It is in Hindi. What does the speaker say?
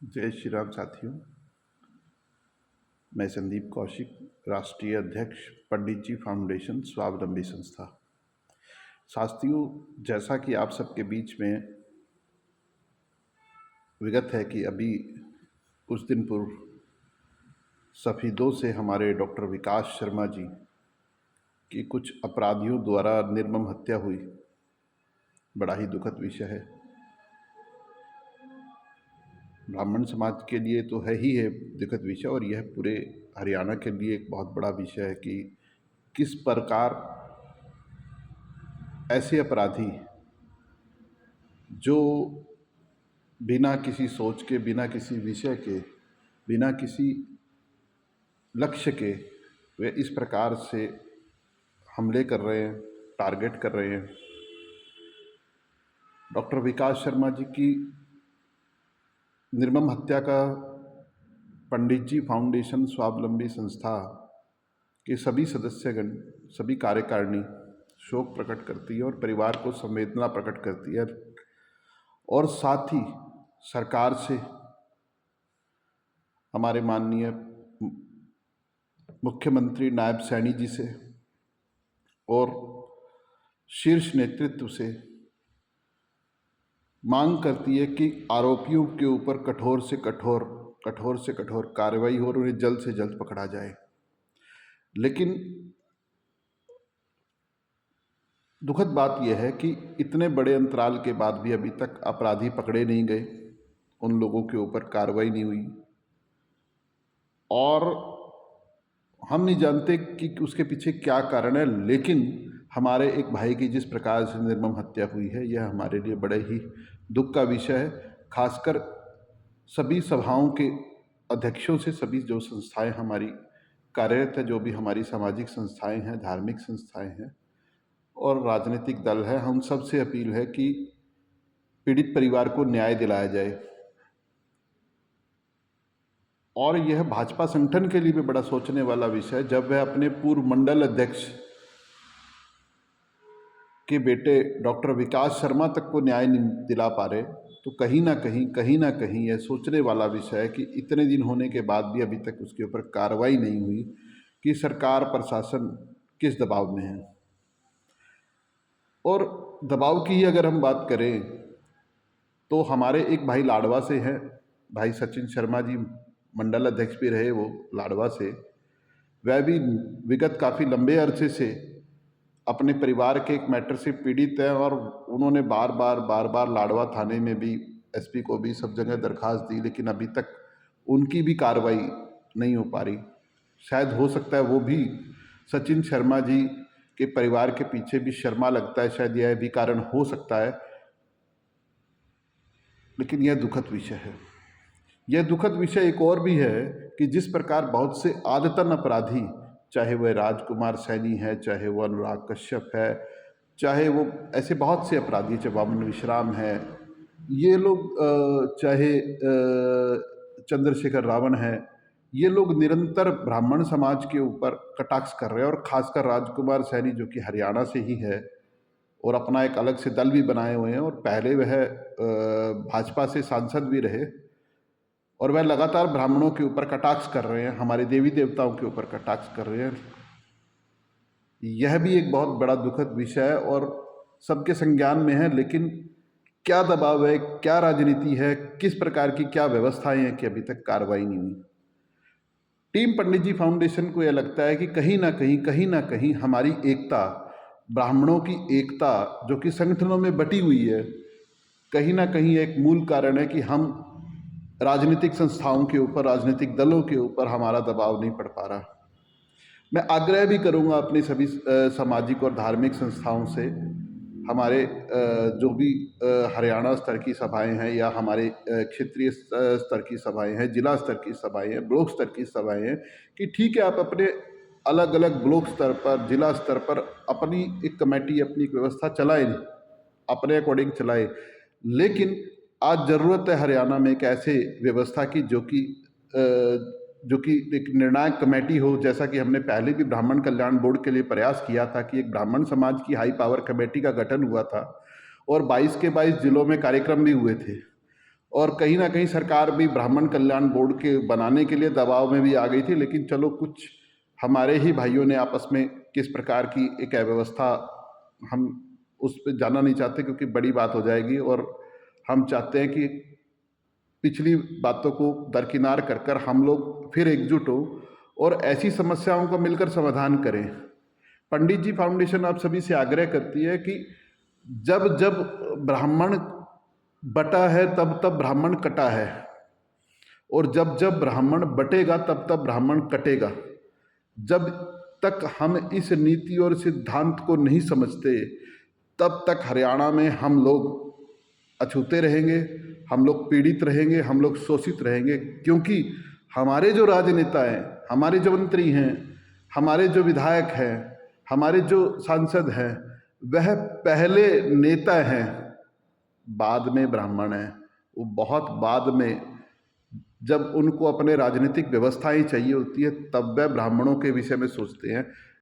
जय श्री राम साथियों। मैं संदीप कौशिक, राष्ट्रीय अध्यक्ष पंडित जी फाउंडेशन स्वावलंबी संस्था। साथियों, जैसा कि आप सबके बीच में विगत है कि अभी कुछ दिन पूर्व सफीदों से हमारे डॉक्टर विकास शर्मा जी की कुछ अपराधियों द्वारा निर्मम हत्या हुई। बड़ा ही दुखद विषय है। ब्राह्मण समाज के लिए तो है ही है दुखद विषय, और यह पूरे हरियाणा के लिए एक बहुत बड़ा विषय है कि किस प्रकार ऐसे अपराधी जो बिना किसी सोच के, बिना किसी विषय के, बिना किसी लक्ष्य के वे इस प्रकार से हमले कर रहे हैं, टारगेट कर रहे हैं। डॉक्टर विकास शर्मा जी की निर्मम हत्या का पंडित जी फाउंडेशन स्वावलंबी संस्था के सभी सदस्यगण, सभी कार्यकारिणी शोक प्रकट करती है और परिवार को संवेदना प्रकट करती है, और साथ ही सरकार से, हमारे माननीय मुख्यमंत्री नायब सैनी जी से और शीर्ष नेतृत्व से मांग करती है कि आरोपियों के ऊपर कठोर से कठोर कार्रवाई हो और उन्हें जल्द से जल्द पकड़ा जाए। लेकिन दुखद बात यह है कि इतने बड़े अंतराल के बाद भी अभी तक अपराधी पकड़े नहीं गए, उन लोगों के ऊपर कार्रवाई नहीं हुई, और हम नहीं जानते कि उसके पीछे क्या कारण है। लेकिन हमारे एक भाई की जिस प्रकार से निर्मम हत्या हुई है, यह हमारे लिए बड़े ही दुख का विषय है। खासकर सभी सभाओं के अध्यक्षों से, सभी जो संस्थाएं हमारी कार्यरत है, जो भी हमारी सामाजिक संस्थाएं हैं, धार्मिक संस्थाएं हैं और राजनीतिक दल है, हम सब से अपील है कि पीड़ित परिवार को न्याय दिलाया जाए। और यह भाजपा संगठन के लिए भी बड़ा सोचने वाला विषय है। जब वह अपने पूर्व मंडल अध्यक्ष के बेटे डॉक्टर विकास शर्मा तक को न्याय नहीं दिला पा रहे, तो कहीं ना कहीं यह सोचने वाला विषय है कि इतने दिन होने के बाद भी अभी तक उसके ऊपर कार्रवाई नहीं हुई कि सरकार, प्रशासन किस दबाव में है। और दबाव की ही अगर हम बात करें तो हमारे एक भाई लाडवा से हैं, भाई सचिन शर्मा जी, मंडल अध्यक्ष भी रहे वो लाडवा से। वह भी विगत काफ़ी लंबे अरसे से अपने परिवार के एक मैटर से पीड़ित है, और उन्होंने बार बार लाडवा थाने में भी, एसपी को भी, सब जगह दरखास्त दी, लेकिन अभी तक उनकी भी कार्रवाई नहीं हो पा रही। शायद हो सकता है वो भी सचिन शर्मा जी के परिवार के पीछे भी शर्मा लगता है, शायद यह भी कारण हो सकता है। लेकिन यह दुखद विषय है। यह दुखद विषय एक और भी है कि जिस प्रकार बहुत से आदतन अपराधी, चाहे वह राजकुमार सैनी है, चाहे वो अनुराग कश्यप है, चाहे वो ऐसे बहुत से अपराधी, चाहे वामन विश्राम है, ये लोग चाहे चंद्रशेखर रावण है, ये लोग निरंतर ब्राह्मण समाज के ऊपर कटाक्ष कर रहे हैं। और खासकर राजकुमार सैनी, जो कि हरियाणा से ही है और अपना एक अलग से दल भी बनाए हुए हैं, और पहले वह भाजपा से सांसद भी रहे, और वह लगातार ब्राह्मणों के ऊपर कटाक्ष कर रहे हैं, हमारे देवी देवताओं के ऊपर कटाक्ष कर रहे हैं। यह भी एक बहुत बड़ा दुखद विषय है और सबके संज्ञान में है। लेकिन क्या दबाव है, क्या राजनीति है, किस प्रकार की क्या व्यवस्थाएं हैं कि अभी तक कार्रवाई नहीं हुई। टीम पंडित जी फाउंडेशन को यह लगता है कि कहीं ना कहीं हमारी एकता, ब्राह्मणों की एकता जो कि संगठनों में बटी हुई है, कहीं ना कहीं एक मूल कारण है कि हम राजनीतिक संस्थाओं के ऊपर, राजनीतिक दलों के ऊपर हमारा दबाव नहीं पड़ पा रहा। मैं आग्रह भी करूंगा अपनी सभी सामाजिक और धार्मिक संस्थाओं से, हमारे जो भी हरियाणा स्तर की सभाएं हैं या हमारे क्षेत्रीय स्तर की सभाएं हैं, जिला स्तर की सभाएं हैं, ब्लॉक स्तर की सभाएं हैं, कि ठीक है आप अपने अलग अलग ब्लॉक स्तर पर, जिला स्तर पर अपनी एक कमेटी, अपनी एक व्यवस्था चलाएं, अपने अकॉर्डिंग चलाएं। लेकिन आज ज़रूरत है हरियाणा में एक ऐसे व्यवस्था की जो कि एक निर्णायक कमेटी हो, जैसा कि हमने पहले भी ब्राह्मण कल्याण बोर्ड के लिए प्रयास किया था कि एक ब्राह्मण समाज की हाई पावर कमेटी का गठन हुआ था और 22 के 22 जिलों में कार्यक्रम भी हुए थे। और कहीं ना कहीं सरकार भी ब्राह्मण कल्याण बोर्ड के बनाने के लिए दबाव में भी आ गई थी, लेकिन चलो कुछ हमारे ही भाइयों ने आपस में किस प्रकार की एक अव्यवस्था, हम उस पर जाना नहीं चाहते क्योंकि बड़ी बात हो जाएगी, और हम चाहते हैं कि पिछली बातों को दरकिनार कर कर हम लोग फिर एकजुट हो और ऐसी समस्याओं का मिलकर समाधान करें। पंडित जी फाउंडेशन आप सभी से आग्रह करती है कि जब जब ब्राह्मण बटा है तब तब ब्राह्मण कटा है, और जब जब ब्राह्मण बटेगा तब तब ब्राह्मण कटेगा। जब तक हम इस नीति और सिद्धांत को नहीं समझते तब तक हरियाणा में हम लोग अछूते रहेंगे, हम लोग पीड़ित रहेंगे, हम लोग शोषित रहेंगे, क्योंकि हमारे जो राजनेता हैं, हमारे जो मंत्री हैं, हमारे जो विधायक हैं, हमारे जो सांसद हैं, वह पहले नेता हैं, बाद में ब्राह्मण हैं। वो बहुत बाद में, जब उनको अपने राजनीतिक व्यवस्थाएं चाहिए होती है, तब वह ब्राह्मणों के विषय में सोचते हैं।